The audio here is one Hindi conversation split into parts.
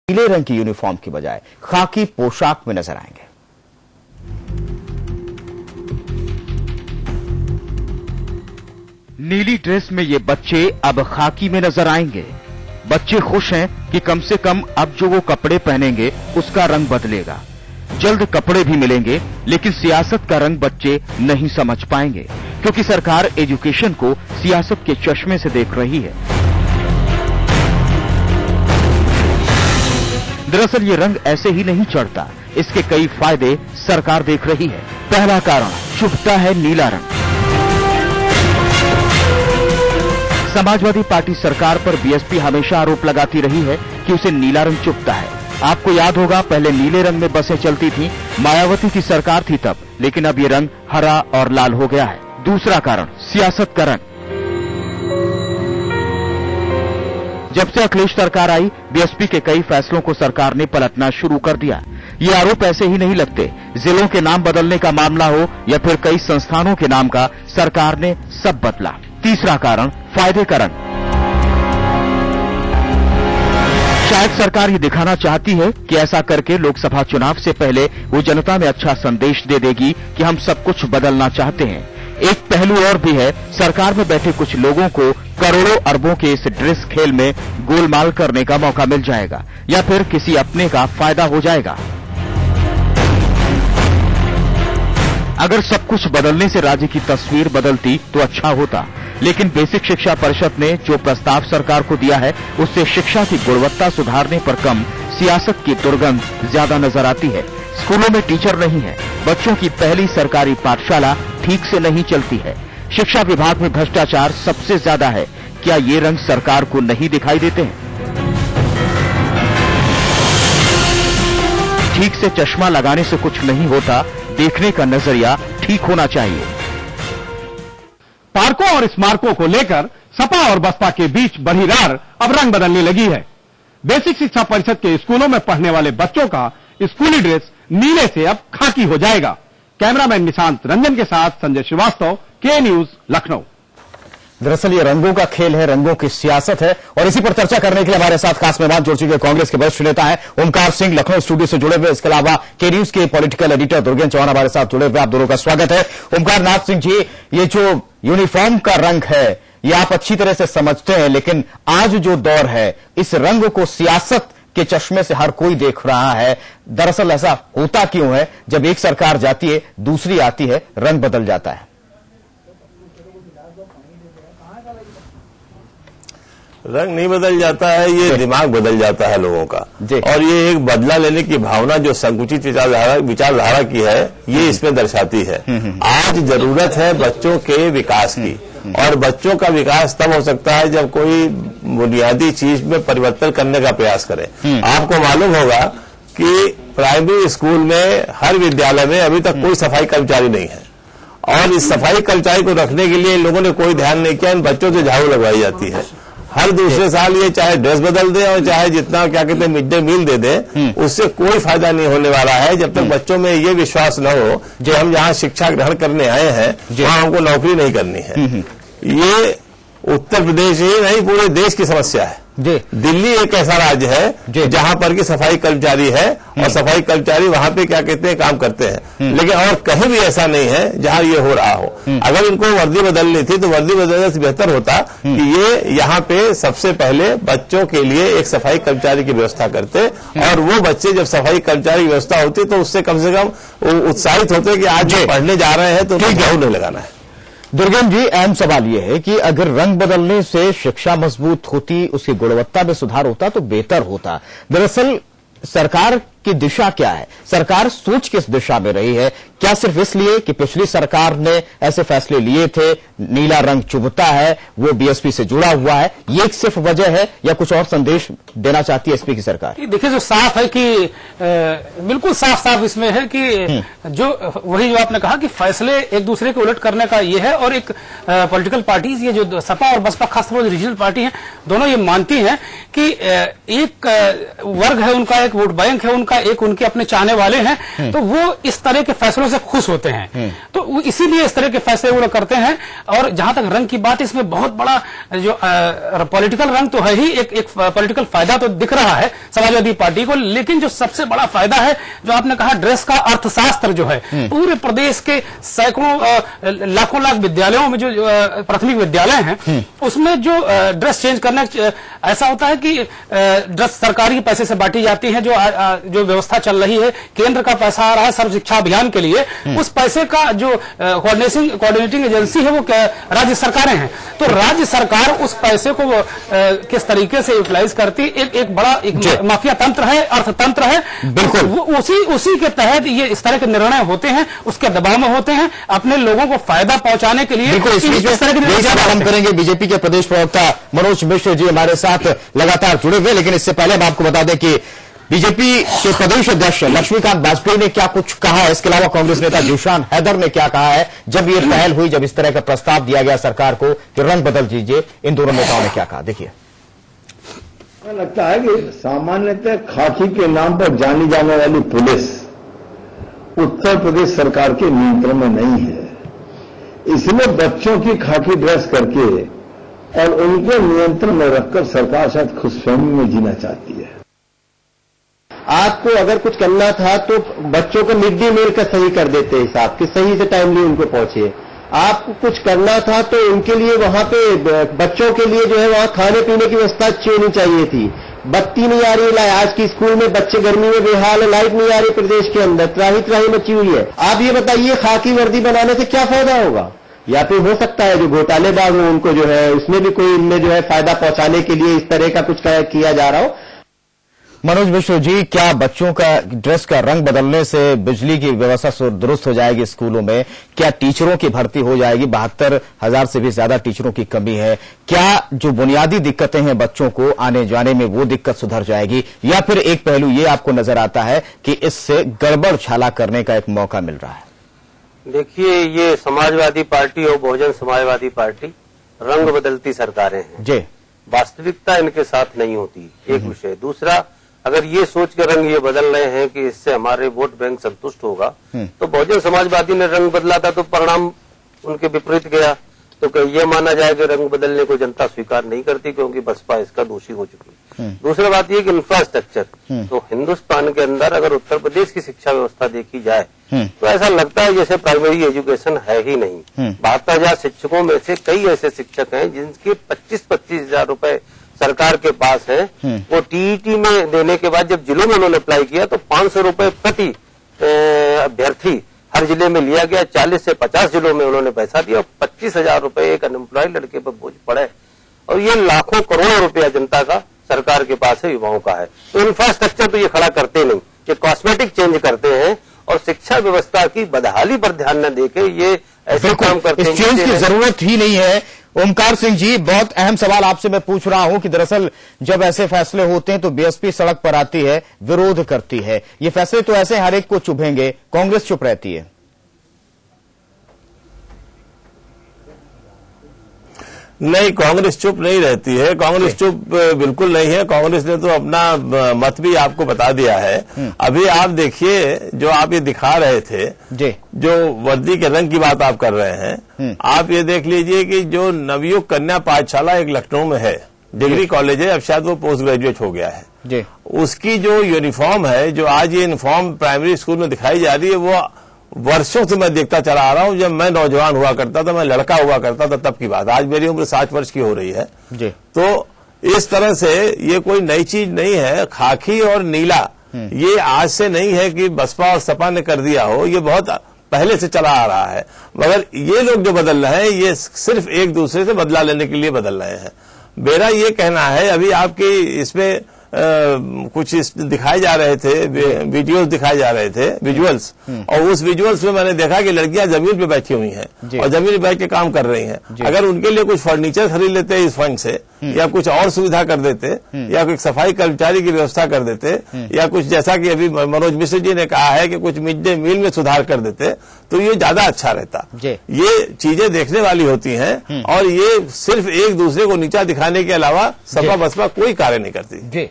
नीले रंग की यूनिफॉर्म की बजाय खाकी पोशाक में नजर आएंगे। नीली ड्रेस में ये बच्चे अब खाकी में नजर आएंगे। बच्चे खुश हैं कि कम से कम अब जो वो कपड़े पहनेंगे उसका रंग बदलेगा। जल्द कपड़े भी मिलेंगे, लेकिन सियासत का रंग बच्चे नहीं समझ पाएंगे, क्योंकि सरकार एजुकेशन को सियासत के चश्मे से देख रही है। दरअसल ये रंग ऐसे ही नहीं चढ़ता, इसके कई फायदे सरकार देख रही है। पहला कारण, चुभता है नीला रंग। समाजवादी पार्टी सरकार पर बीएसपी हमेशा आरोप लगाती रही है कि उसे नीला रंग चुभता है। आपको याद होगा, पहले नीले रंग में बसें चलती थीं, मायावती की सरकार थी तब, लेकिन अब ये रंग हरा और लाल हो गया है। दूसरा कारण, सियासत का रंग। जब से अखिलेश सरकार आई, बीएसपी के कई फैसलों को सरकार ने पलटना शुरू कर दिया। ये आरोप ऐसे ही नहीं लगते। जिलों के नाम बदलने का मामला हो या फिर कई संस्थानों के नाम का, सरकार ने सब बदला। तीसरा कारण, फायदे का रंग। शायद सरकार ये दिखाना चाहती है कि ऐसा करके लोकसभा चुनाव से पहले वो जनता में अच्छा संदेश दे देगी कि हम सब कुछ बदलना चाहते हैं। एक पहलू और भी है, सरकार में बैठे कुछ लोगों को करोड़ों अरबों के इस ड्रेस खेल में गोलमाल करने का मौका मिल जाएगा, या फिर किसी अपने का फायदा हो जाएगा। अगर सब कुछ बदलने से राज्य की तस्वीर बदलती तो अच्छा होता, लेकिन बेसिक शिक्षा परिषद ने जो प्रस्ताव सरकार को दिया है, उससे शिक्षा की गुणवत्ता सुधारने पर कम, सियासत की दुर्गंध ज्यादा नजर आती है। स्कूलों में टीचर नहीं है, बच्चों की पहली सरकारी पाठशाला ठीक से नहीं चलती है, शिक्षा विभाग में भ्रष्टाचार सबसे ज्यादा है। क्या ये रंग सरकार को नहीं दिखाई देते हैं? ठीक से चश्मा लगाने से कुछ नहीं होता, देखने का नजरिया ठीक होना चाहिए। पार्कों और स्मारकों को लेकर सपा और बसपा के बीच बढ़ी रार अब रंग बदलने लगी है। बेसिक शिक्षा परिषद के स्कूलों में पढ़ने वाले बच्चों का स्कूली ड्रेस नीले से अब खाकी हो जाएगा। कैमरामैन निशांत रंजन के साथ संजय श्रीवास्तव, के न्यूज, लखनऊ। दरअसल ये रंगों का खेल है, रंगों की सियासत है, और इसी पर चर्चा करने के लिए हमारे साथ खास मेहमान जुड़ चुके कांग्रेस के वरिष्ठ नेता हैं ओमकार सिंह, लखनऊ स्टूडियो से जुड़े हुए। इसके अलावा के न्यूज के पॉलिटिकल एडिटर दुर्गेन चौहान हमारे साथ जुड़े हुए। आप दोनों का स्वागत है। ओमकार नाथ सिंह जी, ये जो यूनिफॉर्म का रंग है, ये आप अच्छी तरह से समझते हैं, लेकिन आज जो दौर है, इस रंग को सियासत के चश्मे से हर कोई देख रहा है। दरअसल ऐसा होता क्यों है? जब एक सरकार जाती है, दूसरी आती है, रंग बदल जाता है। रंग नहीं बदल जाता है, ये दिमाग बदल जाता है लोगों का। और ये एक बदला लेने की भावना जो संकुचित विचारधारा की है, ये इसमें दर्शाती है। आज जरूरत है बच्चों के विकास की, और बच्चों का विकास तब हो सकता है जब कोई बुनियादी चीज में परिवर्तन करने का प्रयास करे। आपको मालूम होगा कि प्राइमरी स्कूल में हर विद्यालय में अभी तक कोई सफाई कर्मचारी नहीं है, और इस सफाई कर्मचारी को रखने के लिए इन लोगों ने कोई ध्यान नहीं किया। इन बच्चों से झाड़ू लगवाई जाती है। हर दूसरे साल ये चाहे ड्रेस बदल दे और चाहे जितना क्या कहते हैं मिड डे मील दे दे, उससे कोई फायदा नहीं होने वाला है जब तक बच्चों में ये विश्वास न हो कि हम जहां शिक्षा ग्रहण करने आए हैं वहां हमको नौकरी नहीं करनी है। ये उत्तर प्रदेश ही नहीं, पूरे देश की समस्या है। दिल्ली एक ऐसा राज्य है जहां पर की सफाई कर्मचारी है, और सफाई कर्मचारी वहां पे क्या कहते हैं काम करते हैं, लेकिन और कहीं भी ऐसा नहीं है जहां ये हो रहा हो। अगर इनको वर्दी बदलनी थी तो वर्दी बदलने से बेहतर होता कि ये यहाँ पे सबसे पहले बच्चों के लिए एक सफाई कर्मचारी की व्यवस्था करते, और वो बच्चे जब सफाई कर्मचारी की व्यवस्था होती तो उससे कम से कम उत्साहित होते कि आज जो पढ़ने जा रहे हैं तो झाड़ू नहीं लगाना है। दुर्गेन जी, अहम सवाल यह है कि अगर रंग बदलने से शिक्षा मजबूत होती, उसकी गुणवत्ता में सुधार होता तो बेहतर होता। दरअसल सरकार की दिशा क्या है? सरकार सोच किस दिशा में रही है? क्या सिर्फ इसलिए कि पिछली सरकार ने ऐसे फैसले लिए थे, नीला रंग चुभता है, वो बीएसपी से जुड़ा हुआ है, ये एक सिर्फ वजह है, या कुछ और संदेश देना चाहती है एसपी की सरकार? देखिए, जो साफ है कि बिल्कुल साफ साफ इसमें है कि जो वही जो आपने कहा कि फैसले एक दूसरे के उलट करने का ये है, और एक पॉलिटिकल पार्टीज, ये जो सपा और बसपा खासतौर पर रीजनल पार्टी हैं, दोनों ये मानती हैं कि एक वर्ग है उनका, एक वोट बैंक है उनका, का एक उनके अपने चाहने वाले हैं, तो वो इस तरह के फैसलों से खुश होते हैं। तो इसीलिए इस तरह के फैसले वो लोग करते हैं। और जहां तक रंग की बात, इसमें बहुत बड़ा जो पॉलिटिकल रंग तो है ही, एक पॉलिटिकल फायदा तो दिख रहा है समाजवादी पार्टी को, लेकिन जो सबसे बड़ा फायदा है, जो आपने कहा ड्रेस का अर्थशास्त्र जो है, पूरे प्रदेश के सैकड़ों लाखों लाख विद्यालयों में जो प्राथमिक विद्यालय हैं, उसमें जो ड्रेस चेंज करना ऐसा होता है कि ड्रेस सरकारी पैसे से बांटी जाती है। जो व्यवस्था चल रही है, केंद्र का पैसा आ रहा है सर्व शिक्षा अभियान के लिए, उस पैसे का जो कोऑर्डिनेटिंग एजेंसी है वो राज्य सरकारें हैं। तो राज्य सरकार उस पैसे को किस तरीके से यूटिलाइज करती, एक बड़ा माफिया तंत्र है, अर्थतंत्र है। बिल्कुल उसी के तहत ये इस तरह के निर्णय होते हैं, उसके दबाव में होते हैं, अपने लोगों को फायदा पहुंचाने के लिए। इस तरह के हम करेंगे। बीजेपी के प्रदेश प्रवक्ता मनोज मिश्र जी हमारे साथ लगातार जुड़े हुए, लेकिन इससे पहले हम आपको बता दें कि बीजेपी के प्रदेश अध्यक्ष लक्ष्मीकांत वाजपेयी ने क्या कुछ कहा है, इसके अलावा कांग्रेस नेता जीशान हैदर ने क्या कहा है जब ये पहल हुई, जब इस तरह का प्रस्ताव दिया गया सरकार को कि रंग बदल दीजिए, इन दोनों नेताओं ने क्या कहा, देखिए। लगता है कि सामान्यतः खाकी के नाम पर जानी जाने वाली पुलिस उत्तर प्रदेश सरकार के नियंत्रण में नहीं है। इसलिए बच्चों की खाकी ड्रेस करके और उनके नियंत्रण में रखकर सरकार शायद खुशफहमी में जीना चाहती है। आपको अगर कुछ करना था तो बच्चों को मिड डे मील का सही कर देते हिसाब कि सही से टाइमली उनको पहुंचे। आपको कुछ करना था तो उनके लिए वहां पे बच्चों के लिए जो है वहां खाने पीने की व्यवस्था अच्छी होनी चाहिए थी। बत्ती नहीं आ रही, आज की स्कूल में बच्चे गर्मी में बेहाल है, लाइट नहीं आ रही प्रदेश के अंदर, त्राही मची हुई है। आप ये बताइए खाकी वर्दी बनाने से क्या फायदा होगा? या फिर हो सकता है जो घोटालेबाज हो उनको जो है उसमें भी कोई इनमें जो है फायदा पहुंचाने के लिए इस तरह का कुछ किया जा रहा हो। मनोज मिश्र जी, क्या बच्चों का ड्रेस का रंग बदलने से बिजली की व्यवस्था दुरुस्त हो जाएगी स्कूलों में? क्या टीचरों की भर्ती हो जाएगी? 72,000 से भी ज्यादा टीचरों की कमी है। क्या जो बुनियादी दिक्कतें हैं बच्चों को आने जाने में, वो दिक्कत सुधर जाएगी? या फिर एक पहलू ये आपको नजर आता है कि इससे गड़बड़ छाला करने का एक मौका मिल रहा है? देखिए, ये समाजवादी पार्टी और बहुजन समाजवादी पार्टी रंग बदलती सरकारें हैं जी। वास्तविकता इनके साथ नहीं होती, एक विषय। दूसरा, अगर ये सोच के रंग ये बदल रहे हैं कि इससे हमारे वोट बैंक संतुष्ट होगा, तो बहुजन समाजवादी ने रंग बदला था तो परिणाम उनके विपरीत गया। तो क्या ये माना जाए कि रंग बदलने को जनता स्वीकार नहीं करती क्योंकि बसपा इसका दोषी हो चुकी है। दूसरी बात ये कि इंफ्रास्ट्रक्चर, तो हिंदुस्तान के अंदर अगर उत्तर प्रदेश की शिक्षा व्यवस्था देखी जाए तो ऐसा लगता है जैसे प्राइमरी एजुकेशन है ही नहीं। 72,000 शिक्षकों में से कई ऐसे शिक्षक हैं जिनके 25-25 हजार रुपए सरकार के पास है। वो टीईटी में देने के बाद जब जिलों में उन्होंने अप्लाई किया तो 500 रुपए प्रति अभ्यर्थी हर जिले में लिया गया। 40 से 50 जिलों में उन्होंने पैसा दिया और 25,000 रुपए एक अनएम्प्लॉयड लड़के पर बोझ पड़े। और ये लाखों करोड़ों रुपया जनता का सरकार के पास है, युवाओं का है। तो इंफ्रास्ट्रक्चर तो ये खड़ा करते नहीं, ये कॉस्मेटिक चेंज करते हैं और शिक्षा व्यवस्था की बदहाली पर ध्यान न देके ये ऐसे काम करते हैं। इस चेंज की जरूरत ही नहीं है। ओमकार सिंह जी, बहुत अहम सवाल आपसे मैं पूछ रहा हूं कि दरअसल जब ऐसे फैसले होते हैं तो बीएसपी सड़क पर आती है, विरोध करती है। ये फैसले तो ऐसे हर एक को चुभेंगे, कांग्रेस चुप रहती है। नहीं, कांग्रेस चुप नहीं रहती है। कांग्रेस चुप बिल्कुल नहीं है। कांग्रेस ने तो अपना मत भी आपको बता दिया है। अभी आप देखिए, जो आप ये दिखा रहे थे जी, जो वर्दी के रंग की बात आप कर रहे हैं, आप ये देख लीजिए कि जो नवयुग कन्या पाठशाला एक लखनऊ में है, डिग्री कॉलेज है, अब शायद वो पोस्ट ग्रेजुएट हो गया है जी। उसकी जो यूनिफॉर्म है, जो आज ये यूनिफॉर्म प्राइमरी स्कूल में दिखाई जा रही है, वो वर्षों से मैं देखता चला आ रहा हूं। जब मैं नौजवान हुआ करता था, मैं लड़का हुआ करता था, तब की बात। आज मेरी उम्र 60 वर्ष की हो रही है जी। तो इस तरह से ये कोई नई चीज नहीं है। खाकी और नीला ये आज से नहीं है कि बसपा और सपा ने कर दिया हो, ये बहुत पहले से चला आ रहा है। मगर ये लोग जो बदल रहे हैं, ये सिर्फ एक दूसरे से बदला लेने के लिए बदल रहे हैं। मेरा ये कहना है, अभी आपकी इसमें कुछ दिखाए जा रहे थे, वीडियोस दिखाए जा रहे थे, विजुअल्स, और उस विजुअल्स में मैंने देखा कि लड़कियां जमीन पे बैठी हुई हैं और जमीन पे बैठ के काम कर रही हैं। अगर उनके लिए कुछ फर्नीचर खरीद लेते इस फंड से, या कुछ और सुविधा कर देते, या कोई सफाई कर्मचारी की व्यवस्था कर देते, या कुछ जैसा कि अभी मनोज मिश्र जी ने कहा है कि कुछ मिड डे मील में सुधार कर देते, तो ये ज्यादा अच्छा रहता। ये चीजें देखने वाली होती हैं और ये सिर्फ एक दूसरे को नीचा दिखाने के अलावा सपा बसपा कोई कार्य नहीं करती।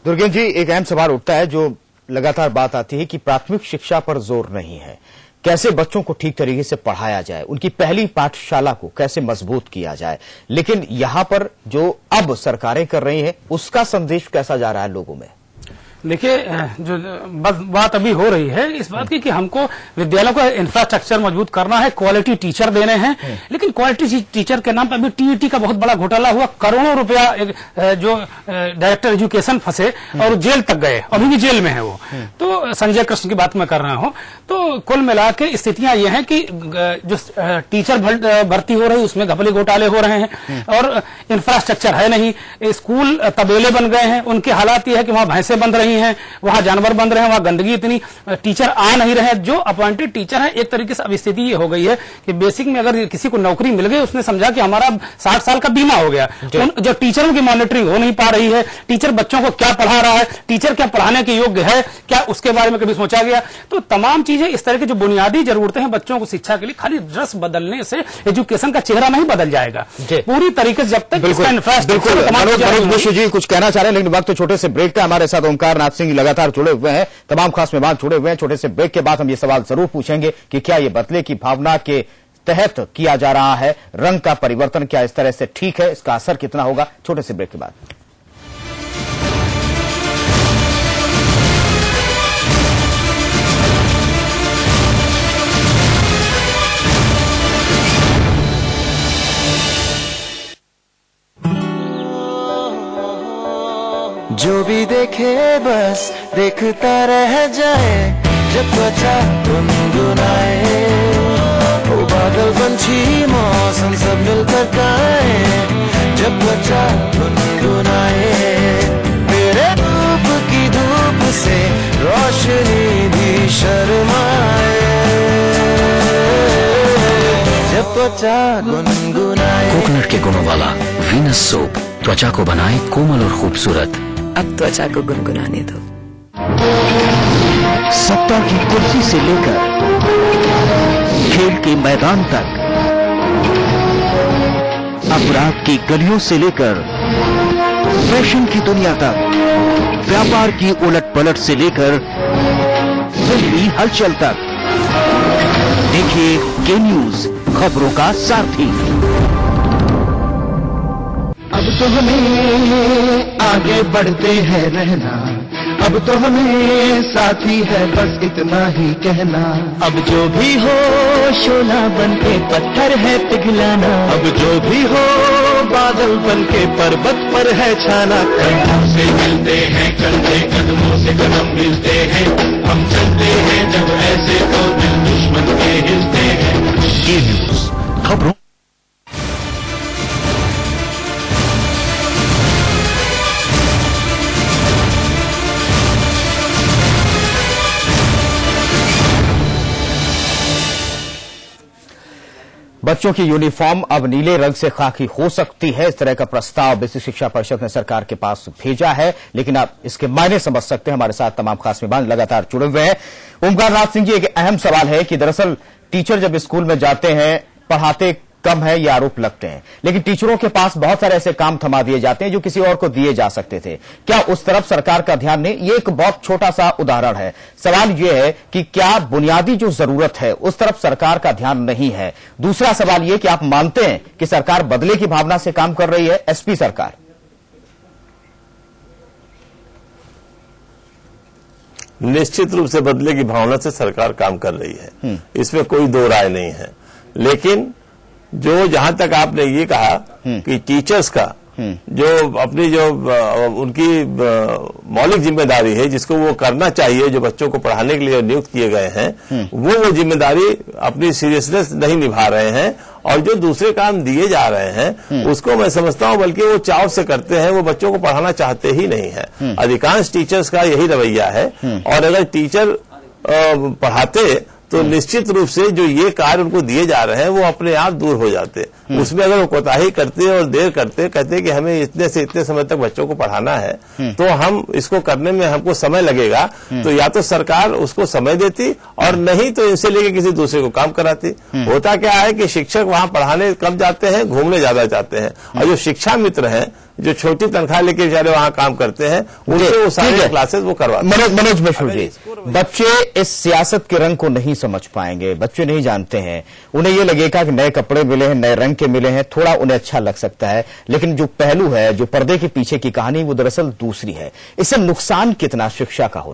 दुर्गेश जी, एक अहम सवाल उठता है, जो लगातार बात आती है कि प्राथमिक शिक्षा पर जोर नहीं है, कैसे बच्चों को ठीक तरीके से पढ़ाया जाए, उनकी पहली पाठशाला को कैसे मजबूत किया जाए। लेकिन यहां पर जो अब सरकारें कर रही हैं उसका संदेश कैसा जा रहा है लोगों में? देखिए, जो बात अभी हो रही है इस बात की कि हमको विद्यालयों का इंफ्रास्ट्रक्चर मजबूत करना है, क्वालिटी टीचर देने हैं, लेकिन क्वालिटी टीचर के नाम पर अभी टीईटी का बहुत बड़ा घोटाला हुआ, करोड़ों रुपया जो डायरेक्टर एजुकेशन फंसे और जेल तक गए, अभी भी जेल में है वो। तो संजय कृष्ण की बात मैं कर रहा हूं। तो कुल मिला के स्थितियां ये हैं कि जो टीचर भर्ती हो रही उसमें घपले घोटाले हो रहे हैं और इंफ्रास्ट्रक्चर है नहीं, स्कूल तबेले बन गए हैं, उनके हालात ये है कि वहां भैंसें बंध रही हैं, वहां जानवर बंध रहे हैं, वहां गंदगी इतनी, टीचर आ नहीं रहे हैं। जो अपॉइंटेड टीचर है एक तरीके से अब स्थिति ये हो गई है कि बेसिक में अगर किसी को नौकरी मिल गई उसने समझा कि हमारा 60 साल का बीमा हो गया। जो टीचरों की मॉनिटरिंग हो नहीं पा रही है, टीचर बच्चों को क्या पढ़ा रहा है, टीचर क्या पढ़ाने के योग्य है क्या, उसके बारे में कभी सोचा गया? तो तमाम चीजें इस तरह की जो बुनियादी जरूरतें हैं बच्चों को शिक्षा के लिए, खाली ड्रेस बदलने से एजुकेशन का चेहरा नहीं बदल जाएगा पूरी तरीके से, जब तक इंफ्रास्ट्रक्चर। जी कुछ कहना चाह रहे हैं, लेकिन वक्त तो छोटे से ब्रेक का। हमारे साथ ओमकार नाथ सिंह लगातार जुड़े हुए हैं, तमाम खास मेहमान जुड़े हुए हैं। छोटे से ब्रेक के बाद हम ये सवाल जरूर पूछेंगे कि क्या ये बदले की भावना के तहत किया जा रहा है रंग का परिवर्तन, क्या इस तरह से ठीक है, इसका असर कितना होगा? छोटे से ब्रेक के बाद। जो भी देखे बस देखता रह जाए, जब त्वचा गुनगुनाए, वो बादल पंछी मौसम सब मिलकर गाए, जब त्वचा गुनगुनाए, तेरे रूप की धूप से रोशनी भी शर्माए, जब त्वचा गुनगुनाए। कोकोनट के गुणों वाला वीनस सोप त्वचा को बनाए कोमल और खूबसूरत। अब त्वचा को गुनगुनाने दो। सत्ता की कुर्सी से लेकर खेल के मैदान तक, अपराध की गलियों से लेकर फैशन की दुनिया तक, व्यापार की उलट पलट से लेकर दिल्ली हलचल तक, देखिए के न्यूज, खबरों का सारथी। अब तो हमें आगे बढ़ते हैं रहना, अब तो हमें साथी है बस इतना ही कहना। अब जो भी हो शोला बन के पत्थर है पिघलाना, अब जो भी हो बादल बन के पर्वत पर है छाना। कदमों से मिलते हैं कंधे, कदमों से कदम मिलते हैं, हम चलते हैं जब ऐसे तो दिल दुश्मन के हिलते हैं। ये न्यूज खबरों। बच्चों की यूनिफॉर्म अब नीले रंग से खाकी हो सकती है, इस तरह का प्रस्ताव बेसिक शिक्षा परिषद ने सरकार के पास भेजा है, लेकिन आप इसके मायने समझ सकते हैं। हमारे साथ तमाम खास मेहमान लगातार जुड़े हुए हैं। ओमकार नाथ सिंह जी, एक अहम सवाल है कि दरअसल टीचर जब स्कूल में जाते हैं, पढ़ाते कम है ये आरोप लगते हैं, लेकिन टीचरों के पास बहुत सारे ऐसे काम थमा दिए जाते हैं जो किसी और को दिए जा सकते थे। क्या उस तरफ सरकार का ध्यान नहीं? ये एक बहुत छोटा सा उदाहरण है। सवाल ये है कि क्या बुनियादी जो जरूरत है उस तरफ सरकार का ध्यान नहीं है? दूसरा सवाल ये कि आप मानते हैं कि सरकार बदले की भावना से काम कर रही है, एसपी सरकार? निश्चित रूप से बदले की भावना से सरकार काम कर रही है, इसमें कोई दो राय नहीं है। लेकिन जो जहां तक आपने ये कहा कि टीचर्स का जो अपनी जो उनकी मौलिक जिम्मेदारी है जिसको वो करना चाहिए, जो बच्चों को पढ़ाने के लिए नियुक्त किए गए हैं, वो जिम्मेदारी अपनी सीरियसनेस नहीं निभा रहे हैं, और जो दूसरे काम दिए जा रहे हैं उसको मैं समझता हूं बल्कि वो चाव से करते हैं, वो बच्चों को पढ़ाना चाहते ही नहीं है। अधिकांश टीचर्स का यही रवैया है, और अगर टीचर पढ़ाते तो निश्चित रूप से जो ये कार्य उनको दिए जा रहे हैं वो अपने आप दूर हो जाते। उसमें अगर वो कोताही करते और देर करते, कहते कि हमें इतने से इतने समय तक बच्चों को पढ़ाना है, तो हम इसको करने में हमको समय लगेगा, तो या तो सरकार उसको समय देती और नहीं तो इनसे लेके किसी दूसरे को काम कराती। होता क्या है कि शिक्षक वहां पढ़ाने कम जाते हैं, घूमने ज्यादा जाते हैं, और जो शिक्षा मित्र हैं जो छोटी तनख्वाह लेके बेचारे वहां काम करते हैं, उनसे वो सारे क्लासेस वो करवाते हैं। मनोज मिश्र जी, बच्चे इस सियासत के रंग को नहीं समझ पाएंगे, बच्चे नहीं जानते हैं, उन्हें ये लगेगा कि नए कपड़े मिले हैं, नए रंग के मिले हैं, थोड़ा उन्हें अच्छा लग सकता है, लेकिन जो पहलू है, जो पर्दे के पीछे की कहानी, वो दरअसल दूसरी है। इससे नुकसान कितना शिक्षा का हो रहा है?